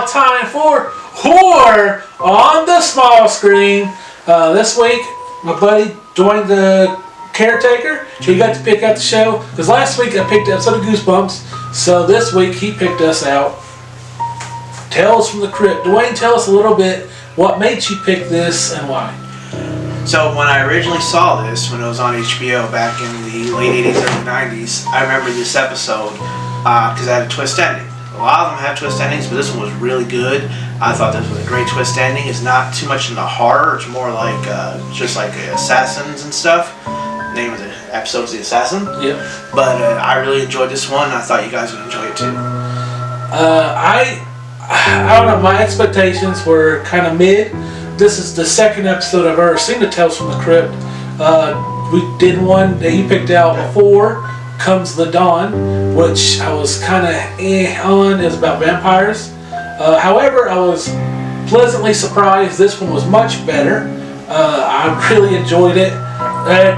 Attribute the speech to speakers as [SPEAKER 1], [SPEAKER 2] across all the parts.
[SPEAKER 1] time for horror on the small screen. This week, my buddy joined the caretaker. He got to pick out the show because last week I picked out some of Goosebumps. So this week he picked us out Tales from the Crypt. Dwayne, tell us a little bit what made you pick this and why.
[SPEAKER 2] So when I originally saw this, when it was on HBO back in the late 80s, early 90s, I remember this episode because it had a twist ending. A lot of them have twist endings, but this one was really good. I thought this was a great twist ending. It's not too much into horror. It's more like just like assassins and stuff. The name of the episode is The Assassin.
[SPEAKER 1] Yeah.
[SPEAKER 2] But I really enjoyed this one. I thought you guys would enjoy it too.
[SPEAKER 1] I don't know. My expectations were kind of mid. This is the second episode I've ever seen of Tales from the Crypt. We did one that you picked out before, Comes the Dawn, which I was kind of on. It was about vampires. However, I was pleasantly surprised. This one was much better. I really enjoyed it.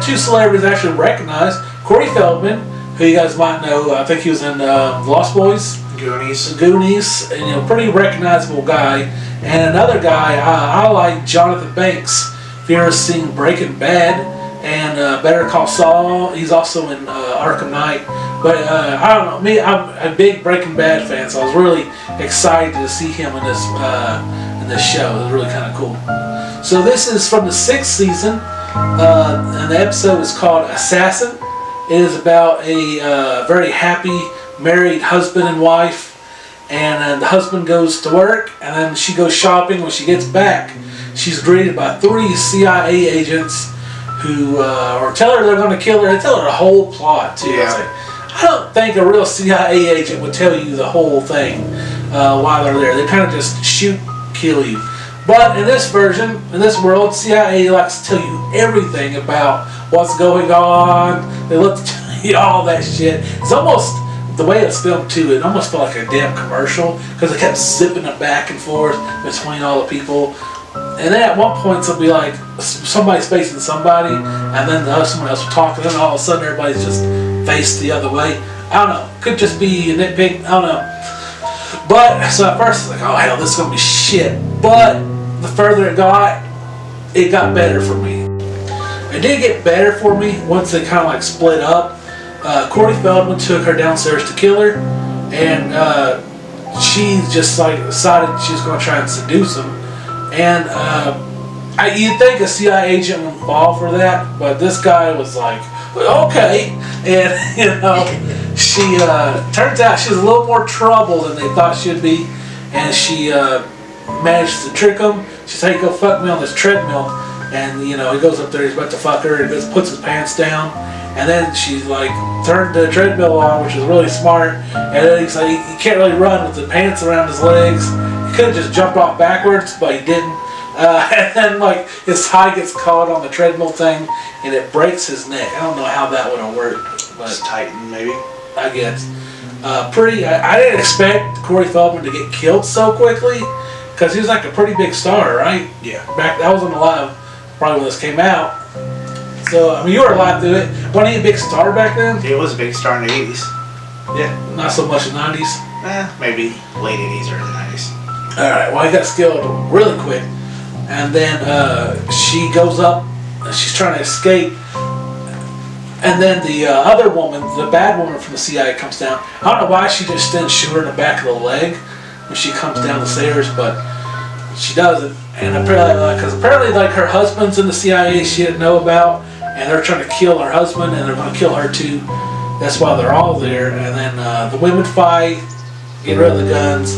[SPEAKER 1] Two celebrities I actually recognized. Corey Feldman, who you guys might know. I think he was in Lost Boys. Goonies, and pretty recognizable guy. And another guy, I like Jonathan Banks. If you ever seen Breaking Bad and Better Call Saul, he's also in Arkham Knight. But I don't know, me, I'm a big Breaking Bad fan, so I was really excited to see him in this show. It was really kind of cool. So this is from the 6th season, and the episode is called Assassin. It is about a very happy married husband and wife, and the husband goes to work, and then she goes shopping. When she gets back, she's greeted by 3 CIA agents who tell her they're going to kill her. They tell her the whole plot too.
[SPEAKER 2] Yeah.
[SPEAKER 1] It's like, I don't think a real CIA agent would tell you the whole thing while they're there. They kind of just shoot, kill you. But in this version, in this world, CIA likes to tell you everything about what's going on. They look to tell you all that shit. It's almost, the way it's filmed too, it almost felt like a damn commercial because they kept zipping it back and forth between all the people. And then at one point it'll be like somebody's facing somebody, and then someone else will talk, and then all of a sudden everybody's just faced the other way. I don't know. Could just be a nitpick. I don't know. But so at first it's like, oh hell, this is gonna be shit. But the further it got better for me. It did get better for me once they kind of like split up. Corey Feldman took her downstairs to kill her, and she just like decided she was going to try and seduce him. And you'd think a CIA agent would fall for that, but this guy was like, okay. And she turns out she was a little more trouble than they thought she'd be, and she managed to trick him. She said, "Hey, go fuck me on this treadmill." And he goes up there, he's about to fuck her, and he puts his pants down. And then she like turned the treadmill on, which was really smart. And then he's like, he can't really run with the pants around his legs. He could have just jumped off backwards, but he didn't. And then like his tie gets caught on the treadmill thing, and it breaks his neck. I don't know how that would have worked, but
[SPEAKER 2] It's Titan, maybe.
[SPEAKER 1] I guess I didn't expect Corey Feldman to get killed so quickly because he was like a pretty big star, right?
[SPEAKER 2] Yeah.
[SPEAKER 1] That wasn't alive probably when this came out. So, I mean, you were alive through it. Wasn't he a big star back then?
[SPEAKER 2] It was a big star in the 80s.
[SPEAKER 1] Yeah. Not so much in the 90s?
[SPEAKER 2] Maybe late 80s, early 90s.
[SPEAKER 1] Alright, well, he got skilled really quick. And then she goes up, and she's trying to escape. And then the other woman, the bad woman from the CIA, comes down. I don't know why she just didn't shoot her in the back of the leg when she comes down the stairs, but she doesn't. And apparently, like her husband's in the CIA, she didn't know about, and they're trying to kill her husband, and they're going to kill her too. That's why they're all there. And then the women fight, get rid of the guns.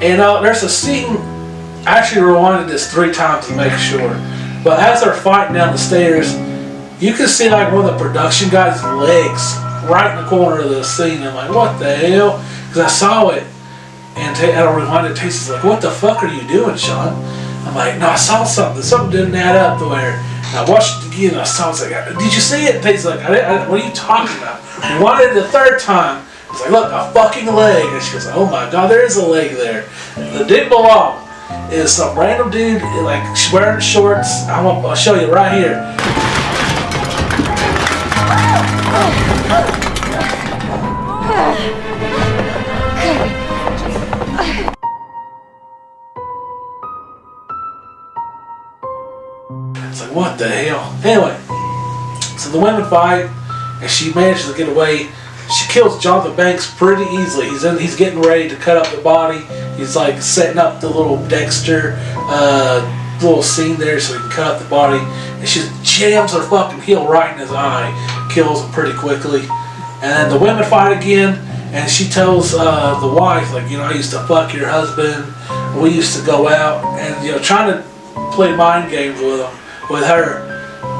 [SPEAKER 1] And there's a scene. I actually rewinded this 3 times to make sure. But as they're fighting down the stairs, you can see like one of the production guys' legs right in the corner of the scene. I'm like, what the hell? Because I saw it. And I reminded Tasty's like, what the fuck are you doing, Sean? I'm like, no, I saw something. Something didn't add up to where. And I watched it again and I saw it. I was like, did you see it? And Tasty's like, what are you talking about? I wanted it the 3rd time. I was like, look, a fucking leg. And she goes, oh my god, there is a leg there. That didn't belong. Is some random dude like wearing shorts. I'll show you right here. Anyway, so the women fight, and she manages to get away. She kills Jonathan Banks pretty easily. He's getting ready to cut up the body. He's like setting up the little Dexter little scene there so he can cut up the body. And she jams her fucking heel right in his eye, kills him pretty quickly. And then the women fight again, and she tells the wife, like, I used to fuck your husband. We used to go out and trying to play mind games with her.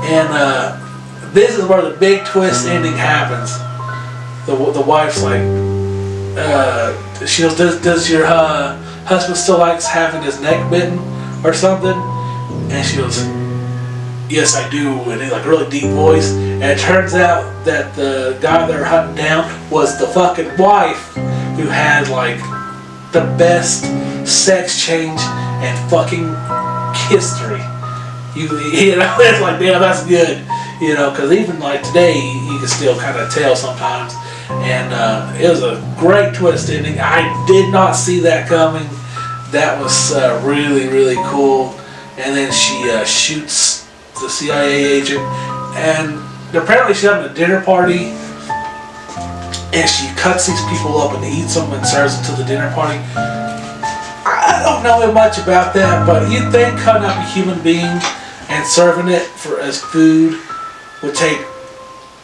[SPEAKER 1] And this is where the big twist ending happens. The wife's like, she goes, does your husband still likes having his neck bitten or something? And she goes, yes, I do. And he's like a really deep voice. And it turns out that the guy they're hunting down was the fucking wife who had like the best sex change and fucking history. It's like, damn, that's good. Because even like today, you can still kind of tell sometimes. And it was a great twist ending. I did not see that coming. That was really, really cool. And then she shoots the CIA agent. And apparently she's having a dinner party. And she cuts these people up and eats them and serves them to the dinner party. I don't know much about that, but you'd think cutting up a human being and serving it as food would take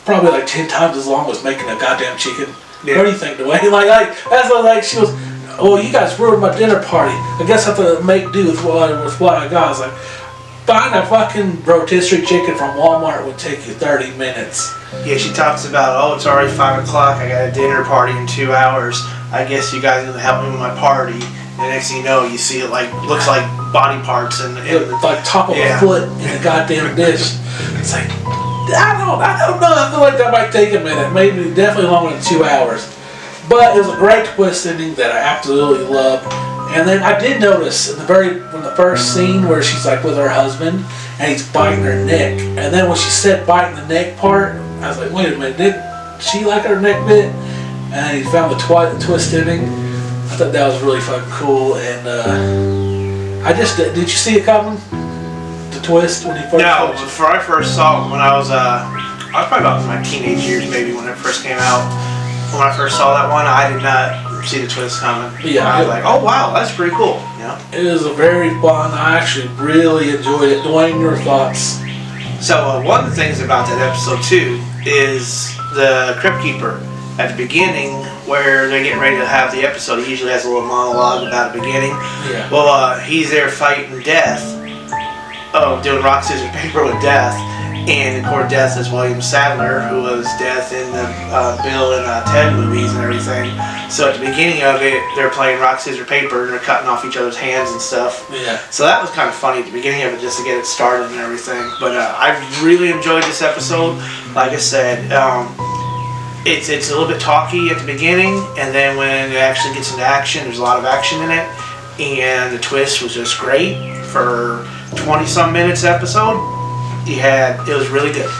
[SPEAKER 1] probably like 10 times as long as making a goddamn chicken. Yeah. What do you think, Dwayne? Like she was, well, you guys ruined my dinner party. I guess I have to make do with what I got. I was like, buying a fucking rotisserie chicken from Walmart would take you 30 minutes.
[SPEAKER 2] Yeah, she talks about, it's already 5 o'clock. I got a dinner party in 2 hours. I guess you guys are going to help me with my party. And the next thing you know, you see it looks like body parts and
[SPEAKER 1] like top of a foot in a goddamn dish. It's like, I don't know. I feel like that might take a minute, maybe definitely longer than 2 hours. But it was a great twist ending that I absolutely loved. And then I did notice in the first scene where she's like with her husband and he's biting her neck, and then when she said biting the neck part, I was like, wait a minute, did she like her neck bit? And he found the twist ending. I thought that was really fucking cool. And I just did you see it coming? The twist when he first?
[SPEAKER 2] No, before I first saw it when I was probably about my teenage years, maybe when it first came out. When I first saw that one, I did not see the twist coming.
[SPEAKER 1] Yeah,
[SPEAKER 2] I was like, oh wow, that's pretty cool.
[SPEAKER 1] It was a very fun. I actually really enjoyed it. Dwayne, your thoughts?
[SPEAKER 2] So one of the things about that episode too is the Crypt Keeper at the beginning, where they're getting ready to have the episode. He usually has a little monologue about the beginning.
[SPEAKER 1] Yeah.
[SPEAKER 2] Well, he's there fighting death. Doing rock, scissors, paper with death. And of course, Death is William Sadler, who was Death in the Bill and Ted movies and everything. So at the beginning of it, they're playing rock, scissors, paper, and they're cutting off each other's hands and stuff.
[SPEAKER 1] Yeah.
[SPEAKER 2] So that was kind of funny at the beginning of it, just to get it started and everything. But I really enjoyed this episode. Like I said, it's a little bit talky at the beginning, and then when it actually gets into action, there's a lot of action in it. And the twist was just great for 20-some minutes episode. It was really good.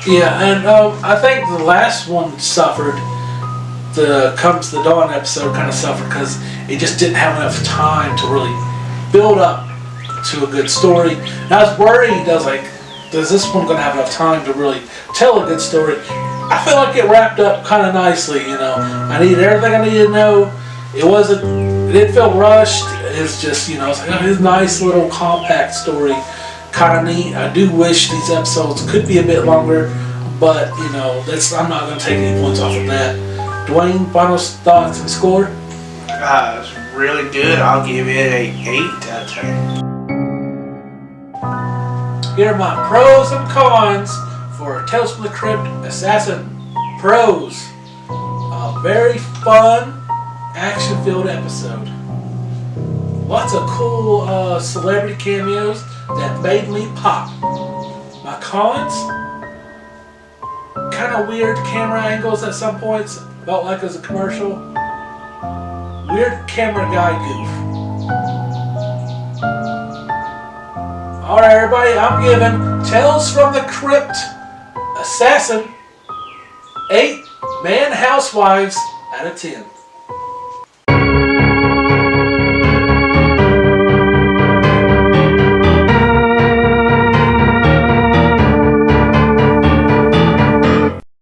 [SPEAKER 1] Yeah, and I think the last one suffered. The Comes to the Dawn episode kind of suffered because it just didn't have enough time to really build up to a good story. And I was worried. I was like, is this one going to have enough time to really tell a good story? I feel like it wrapped up kind of nicely. I needed everything I needed to know. It didn't feel rushed. It was just, it's like a nice little compact story. Kind of neat. I do wish these episodes could be a bit longer, but I'm not going to take any points off of that. Dwayne, final thoughts and score?
[SPEAKER 2] It's really good. I'll give it a 8 out of 10.
[SPEAKER 1] Here are my pros and cons for Tales from the Crypt Assassin. Pros: a very fun, action-filled episode. Lots of cool celebrity cameos that made me pop. My cons: kind of weird camera angles at some points, felt like it was a commercial. Weird camera guy goof. Alright everybody, I'm giving Tales from the Crypt Assassin 8 Man Housewives out of 10.